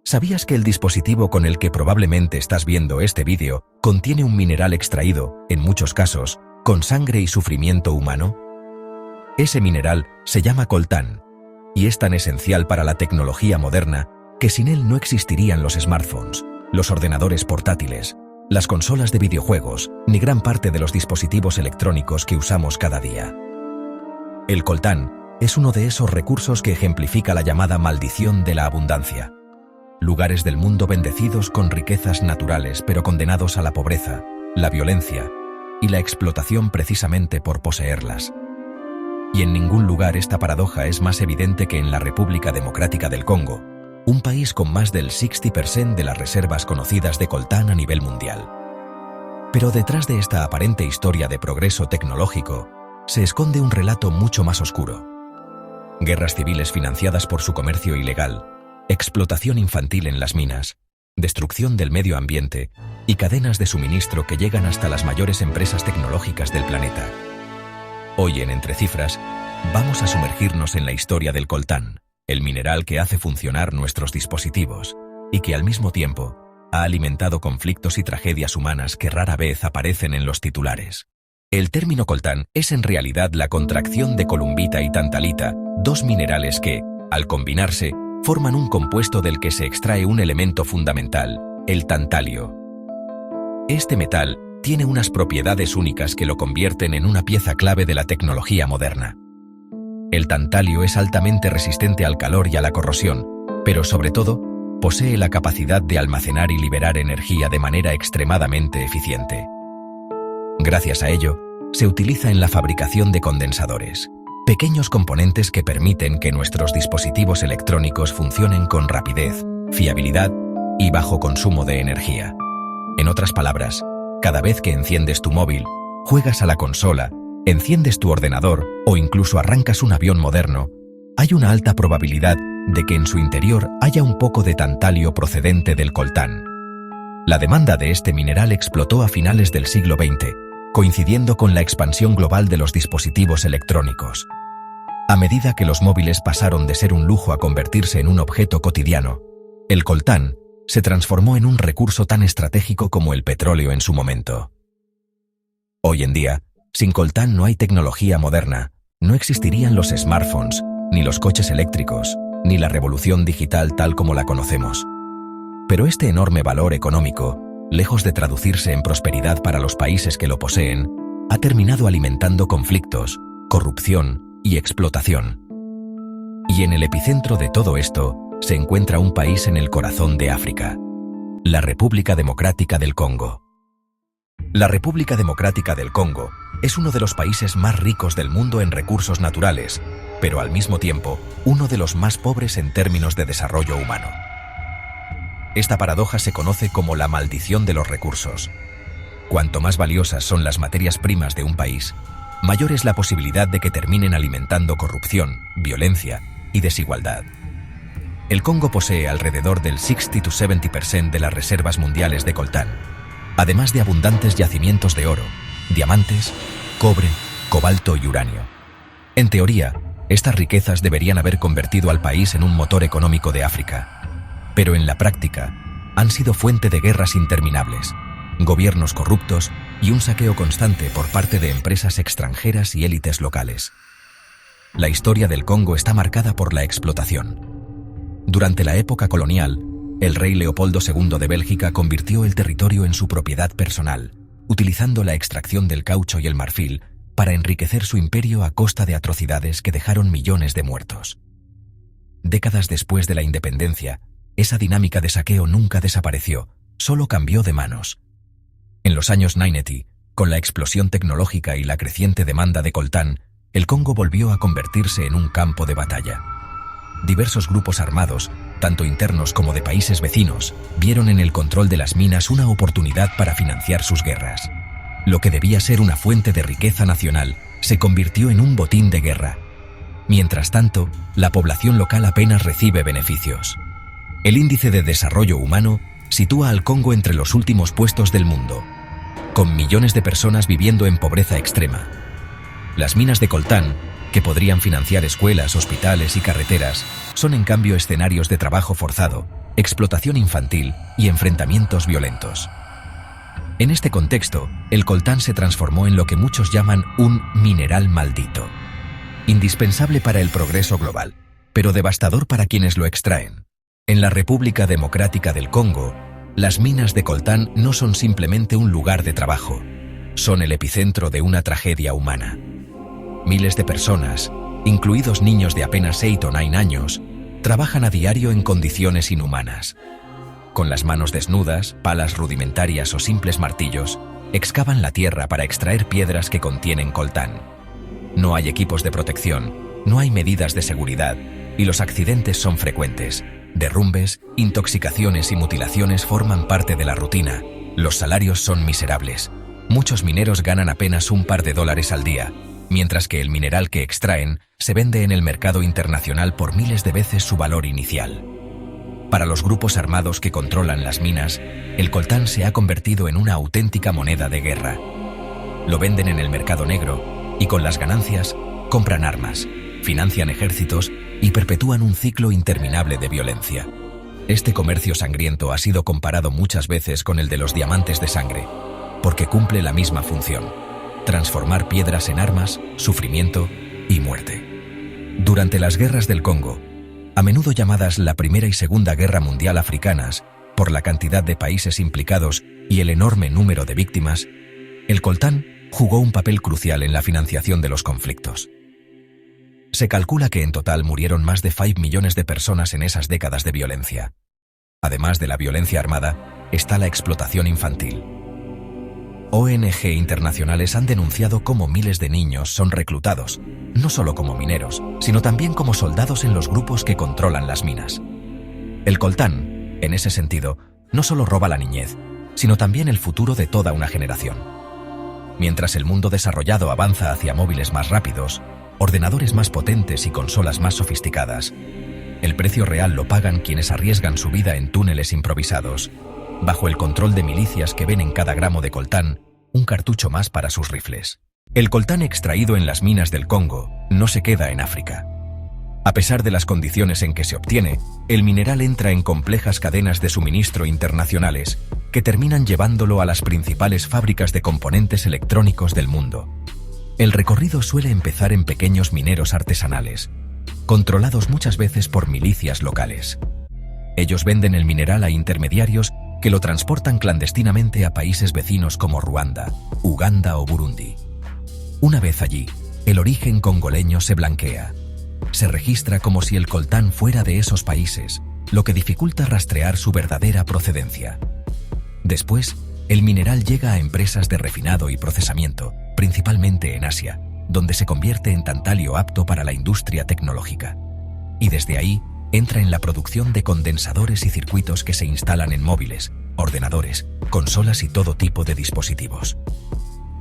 ¿Sabías que el dispositivo con el que probablemente estás viendo este vídeo contiene un mineral extraído, en muchos casos, con sangre y sufrimiento humano? Ese mineral se llama coltán, y es tan esencial para la tecnología moderna que sin él no existirían los smartphones, los ordenadores portátiles, las consolas de videojuegos, ni gran parte de los dispositivos electrónicos que usamos cada día. El coltán es uno de esos recursos que ejemplifica la llamada maldición de la abundancia. Lugares del mundo bendecidos con riquezas naturales pero condenados a la pobreza, la violencia y la explotación precisamente por poseerlas. Y en ningún lugar esta paradoja es más evidente que en la República Democrática del Congo, un país con más del 60% de las reservas conocidas de coltán a nivel mundial. Pero detrás de esta aparente historia de progreso tecnológico se esconde un relato mucho más oscuro. Guerras civiles financiadas por su comercio ilegal, explotación infantil en las minas, destrucción del medio ambiente y cadenas de suministro que llegan hasta las mayores empresas tecnológicas del planeta. Hoy en Entre Cifras, vamos a sumergirnos en la historia del coltán, el mineral que hace funcionar nuestros dispositivos y que al mismo tiempo ha alimentado conflictos y tragedias humanas que rara vez aparecen en los titulares. El término coltán es en realidad la contracción de columbita y tantalita, dos minerales que, al combinarse, forman un compuesto del que se extrae un elemento fundamental, el tantalio. Este metal tiene unas propiedades únicas que lo convierten en una pieza clave de la tecnología moderna. El tantalio es altamente resistente al calor y a la corrosión, pero sobre todo, posee la capacidad de almacenar y liberar energía de manera extremadamente eficiente. Gracias a ello, se utiliza en la fabricación de condensadores, pequeños componentes que permiten que nuestros dispositivos electrónicos funcionen con rapidez, fiabilidad y bajo consumo de energía. En otras palabras, cada vez que enciendes tu móvil, juegas a la consola, enciendes tu ordenador o incluso arrancas un avión moderno, hay una alta probabilidad de que en su interior haya un poco de tantalio procedente del coltán. La demanda de este mineral explotó a finales del siglo XX, coincidiendo con la expansión global de los dispositivos electrónicos. A medida que los móviles pasaron de ser un lujo a convertirse en un objeto cotidiano, el coltán se transformó en un recurso tan estratégico como el petróleo en su momento. Hoy en día, sin coltán no hay tecnología moderna, no existirían los smartphones, ni los coches eléctricos, ni la revolución digital tal como la conocemos. Pero este enorme valor económico, lejos de traducirse en prosperidad para los países que lo poseen, ha terminado alimentando conflictos, corrupción y explotación. Y en el epicentro de todo esto se encuentra un país en el corazón de África, la República Democrática del Congo. La República Democrática del Congo es uno de los países más ricos del mundo en recursos naturales, pero al mismo tiempo uno de los más pobres en términos de desarrollo humano. Esta paradoja se conoce como la maldición de los recursos. Cuanto más valiosas son las materias primas de un país, mayor es la posibilidad de que terminen alimentando corrupción, violencia y desigualdad. El Congo posee alrededor del 60–70% de las reservas mundiales de coltán, además de abundantes yacimientos de oro, diamantes, cobre, cobalto y uranio. En teoría, estas riquezas deberían haber convertido al país en un motor económico de África, pero en la práctica han sido fuente de guerras interminables, gobiernos corruptos y un saqueo constante por parte de empresas extranjeras y élites locales. La historia del Congo está marcada por la explotación. Durante la época colonial, el rey Leopoldo II de Bélgica convirtió el territorio en su propiedad personal, utilizando la extracción del caucho y el marfil para enriquecer su imperio a costa de atrocidades que dejaron millones de muertos. Décadas después de la independencia, esa dinámica de saqueo nunca desapareció, solo cambió de manos. En los años 90, con la explosión tecnológica y la creciente demanda de coltán, el Congo volvió a convertirse en un campo de batalla. Diversos grupos armados, tanto internos como de países vecinos, vieron en el control de las minas una oportunidad para financiar sus guerras. Lo que debía ser una fuente de riqueza nacional se convirtió en un botín de guerra. Mientras tanto, la población local apenas recibe beneficios. El índice de desarrollo humano sitúa al Congo entre los últimos puestos del mundo, con millones de personas viviendo en pobreza extrema. Las minas de coltán, que podrían financiar escuelas, hospitales y carreteras, son en cambio escenarios de trabajo forzado, explotación infantil y enfrentamientos violentos. En este contexto, el coltán se transformó en lo que muchos llaman un mineral maldito, indispensable para el progreso global, pero devastador para quienes lo extraen. En la República Democrática del Congo, las minas de coltán no son simplemente un lugar de trabajo, son el epicentro de una tragedia humana. Miles de personas, incluidos niños de apenas 8 o 9 años, trabajan a diario en condiciones inhumanas. Con las manos desnudas, palas rudimentarias o simples martillos, excavan la tierra para extraer piedras que contienen coltán. No hay equipos de protección, no hay medidas de seguridad, y los accidentes son frecuentes. Derrumbes, intoxicaciones y mutilaciones forman parte de la rutina. Los salarios son miserables. Muchos mineros ganan apenas un par de dólares al día, mientras que el mineral que extraen se vende en el mercado internacional por miles de veces su valor inicial. Para los grupos armados que controlan las minas, el coltán se ha convertido en una auténtica moneda de guerra. Lo venden en el mercado negro y con las ganancias compran armas, financian ejércitos y perpetúan un ciclo interminable de violencia. Este comercio sangriento ha sido comparado muchas veces con el de los diamantes de sangre, porque cumple la misma función: transformar piedras en armas, sufrimiento y muerte. Durante las guerras del Congo, a menudo llamadas la Primera y Segunda Guerra Mundial africanas, por la cantidad de países implicados y el enorme número de víctimas, el coltán jugó un papel crucial en la financiación de los conflictos. Se calcula que en total murieron más de 5 millones de personas en esas décadas de violencia. Además de la violencia armada, está la explotación infantil. ONG internacionales han denunciado cómo miles de niños son reclutados, no solo como mineros, sino también como soldados en los grupos que controlan las minas. El coltán, en ese sentido, no solo roba la niñez, sino también el futuro de toda una generación. Mientras el mundo desarrollado avanza hacia móviles más rápidos, ordenadores más potentes y consolas más sofisticadas, el precio real lo pagan quienes arriesgan su vida en túneles improvisados, bajo el control de milicias que ven en cada gramo de coltán un cartucho más para sus rifles. El coltán extraído en las minas del Congo no se queda en África. A pesar de las condiciones en que se obtiene, el mineral entra en complejas cadenas de suministro internacionales que terminan llevándolo a las principales fábricas de componentes electrónicos del mundo. El recorrido suele empezar en pequeños mineros artesanales, controlados muchas veces por milicias locales. Ellos venden el mineral a intermediarios que lo transportan clandestinamente a países vecinos como Ruanda, Uganda o Burundi. Una vez allí, el origen congoleño se blanquea. Se registra como si el coltán fuera de esos países, lo que dificulta rastrear su verdadera procedencia. Después, el mineral llega a empresas de refinado y procesamiento, principalmente en Asia, donde se convierte en tantalio apto para la industria tecnológica. Y desde ahí, entra en la producción de condensadores y circuitos que se instalan en móviles, ordenadores, consolas y todo tipo de dispositivos.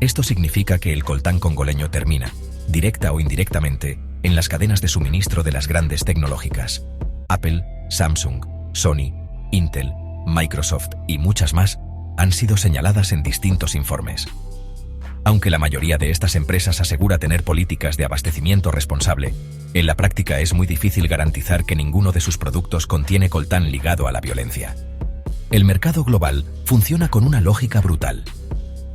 Esto significa que el coltán congoleño termina, directa o indirectamente, en las cadenas de suministro de las grandes tecnológicas. Apple, Samsung, Sony, Intel, Microsoft y muchas más han sido señaladas en distintos informes. Aunque la mayoría de estas empresas asegura tener políticas de abastecimiento responsable, en la práctica es muy difícil garantizar que ninguno de sus productos contiene coltán ligado a la violencia. El mercado global funciona con una lógica brutal.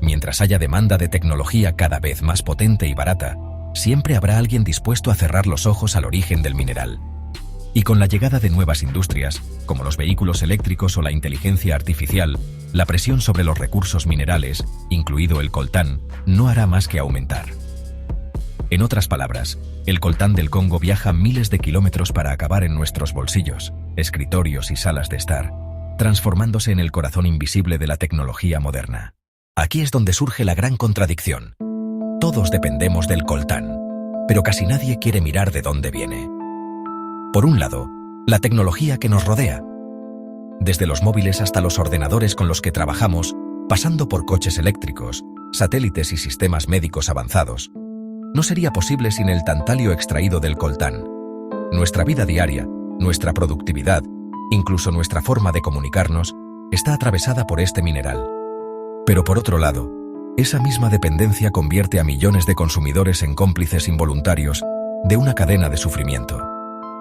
Mientras haya demanda de tecnología cada vez más potente y barata, siempre habrá alguien dispuesto a cerrar los ojos al origen del mineral. Y con la llegada de nuevas industrias, como los vehículos eléctricos o la inteligencia artificial, la presión sobre los recursos minerales, incluido el coltán, no hará más que aumentar. En otras palabras, el coltán del Congo viaja miles de kilómetros para acabar en nuestros bolsillos, escritorios y salas de estar, transformándose en el corazón invisible de la tecnología moderna. Aquí es donde surge la gran contradicción. Todos dependemos del coltán, pero casi nadie quiere mirar de dónde viene. Por un lado, la tecnología que nos rodea. Desde los móviles hasta los ordenadores con los que trabajamos, pasando por coches eléctricos, satélites y sistemas médicos avanzados, no sería posible sin el tantalio extraído del coltán. Nuestra vida diaria, nuestra productividad, incluso nuestra forma de comunicarnos, está atravesada por este mineral. Pero por otro lado, esa misma dependencia convierte a millones de consumidores en cómplices involuntarios de una cadena de sufrimiento.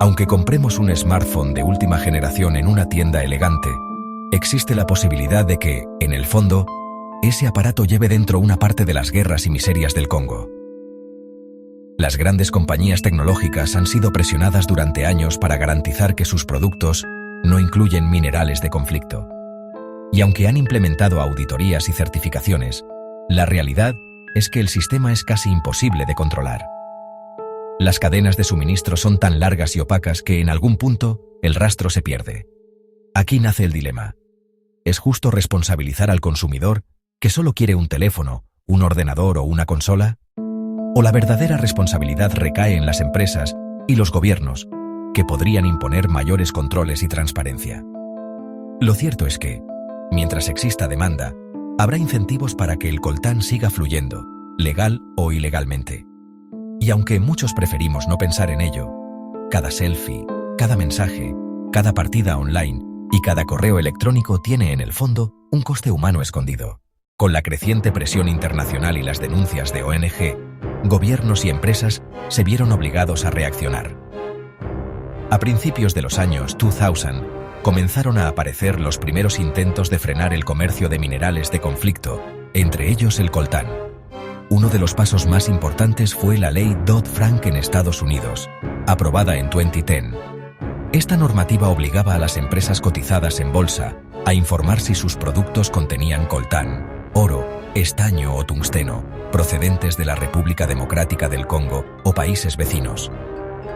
Aunque compremos un smartphone de última generación en una tienda elegante, existe la posibilidad de que, en el fondo, ese aparato lleve dentro una parte de las guerras y miserias del Congo. Las grandes compañías tecnológicas han sido presionadas durante años para garantizar que sus productos no incluyen minerales de conflicto. Y aunque han implementado auditorías y certificaciones, la realidad es que el sistema es casi imposible de controlar. Las cadenas de suministro son tan largas y opacas que en algún punto el rastro se pierde. Aquí nace el dilema. ¿Es justo responsabilizar al consumidor que solo quiere un teléfono, un ordenador o una consola? ¿O la verdadera responsabilidad recae en las empresas y los gobiernos, que podrían imponer mayores controles y transparencia? Lo cierto es que, mientras exista demanda, habrá incentivos para que el coltán siga fluyendo, legal o ilegalmente. Y aunque muchos preferimos no pensar en ello, cada selfie, cada mensaje, cada partida online y cada correo electrónico tiene en el fondo un coste humano escondido. Con la creciente presión internacional y las denuncias de ONG, gobiernos y empresas se vieron obligados a reaccionar. A principios de los años 2000, comenzaron a aparecer los primeros intentos de frenar el comercio de minerales de conflicto, entre ellos el coltán. Uno de los pasos más importantes fue la ley Dodd-Frank en Estados Unidos, aprobada en 2010. Esta normativa obligaba a las empresas cotizadas en bolsa a informar si sus productos contenían coltán, oro, estaño o tungsteno, procedentes de la República Democrática del Congo o países vecinos.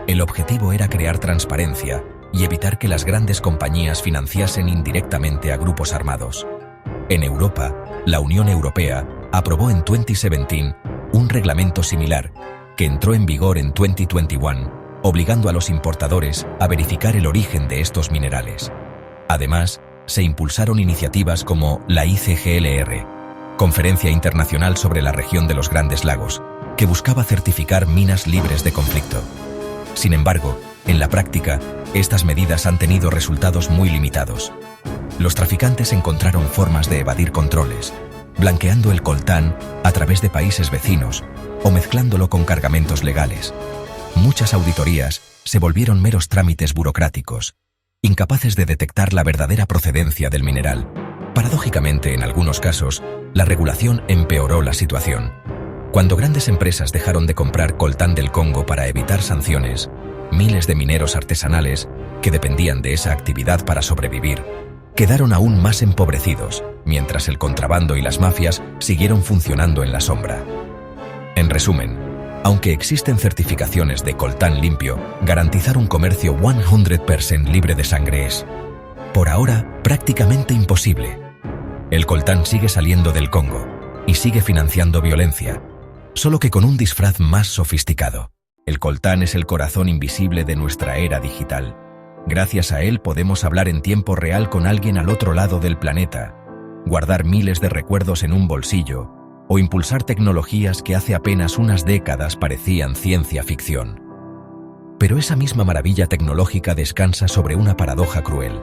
El objetivo era crear transparencia y evitar que las grandes compañías financiasen indirectamente a grupos armados. En Europa, la Unión Europea aprobó en 2017 un reglamento similar, que entró en vigor en 2021, obligando a los importadores a verificar el origen de estos minerales. Además, se impulsaron iniciativas como la ICGLR, Conferencia Internacional sobre la Región de los Grandes Lagos, que buscaba certificar minas libres de conflicto. Sin embargo, en la práctica, estas medidas han tenido resultados muy limitados. Los traficantes encontraron formas de evadir controles, blanqueando el coltán a través de países vecinos o mezclándolo con cargamentos legales. Muchas auditorías se volvieron meros trámites burocráticos, incapaces de detectar la verdadera procedencia del mineral. Paradójicamente, en algunos casos, la regulación empeoró la situación. Cuando grandes empresas dejaron de comprar coltán del Congo para evitar sanciones, miles de mineros artesanales, que dependían de esa actividad para sobrevivir, quedaron aún más empobrecidos, mientras el contrabando y las mafias siguieron funcionando en la sombra. En resumen, aunque existen certificaciones de coltán limpio, garantizar un comercio 100% libre de sangre es, por ahora, prácticamente imposible. El coltán sigue saliendo del Congo y sigue financiando violencia, solo que con un disfraz más sofisticado. El coltán es el corazón invisible de nuestra era digital. Gracias a él podemos hablar en tiempo real con alguien al otro lado del planeta, guardar miles de recuerdos en un bolsillo o impulsar tecnologías que hace apenas unas décadas parecían ciencia ficción. Pero esa misma maravilla tecnológica descansa sobre una paradoja cruel.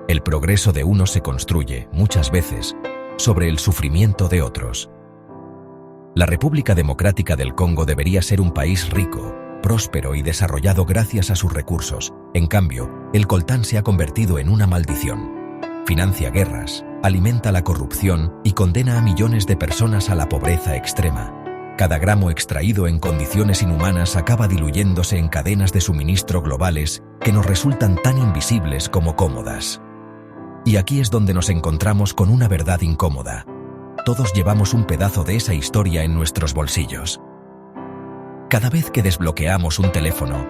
El progreso de unos se construye, muchas veces, sobre el sufrimiento de otros. La República Democrática del Congo debería ser un país rico, próspero y desarrollado gracias a sus recursos. En cambio, el coltán se ha convertido en una maldición. Financia guerras, alimenta la corrupción y condena a millones de personas a la pobreza extrema. Cada gramo extraído en condiciones inhumanas acaba diluyéndose en cadenas de suministro globales que nos resultan tan invisibles como cómodas. Y aquí es donde nos encontramos con una verdad incómoda. Todos llevamos un pedazo de esa historia en nuestros bolsillos. Cada vez que desbloqueamos un teléfono,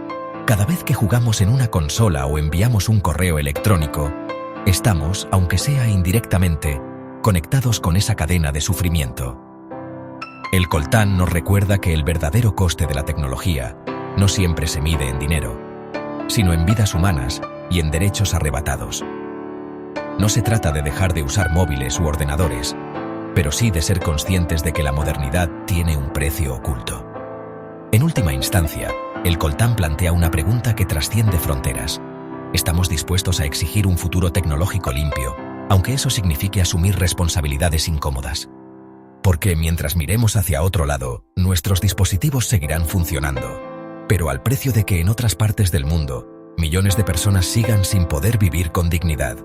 cada vez que jugamos en una consola o enviamos un correo electrónico, estamos, aunque sea indirectamente, conectados con esa cadena de sufrimiento. El coltán nos recuerda que el verdadero coste de la tecnología no siempre se mide en dinero, sino en vidas humanas y en derechos arrebatados. No se trata de dejar de usar móviles u ordenadores, pero sí de ser conscientes de que la modernidad tiene un precio oculto. En última instancia, el coltán plantea una pregunta que trasciende fronteras. ¿Estamos dispuestos a exigir un futuro tecnológico limpio, aunque eso signifique asumir responsabilidades incómodas? Porque mientras miremos hacia otro lado, nuestros dispositivos seguirán funcionando, pero al precio de que en otras partes del mundo, millones de personas sigan sin poder vivir con dignidad.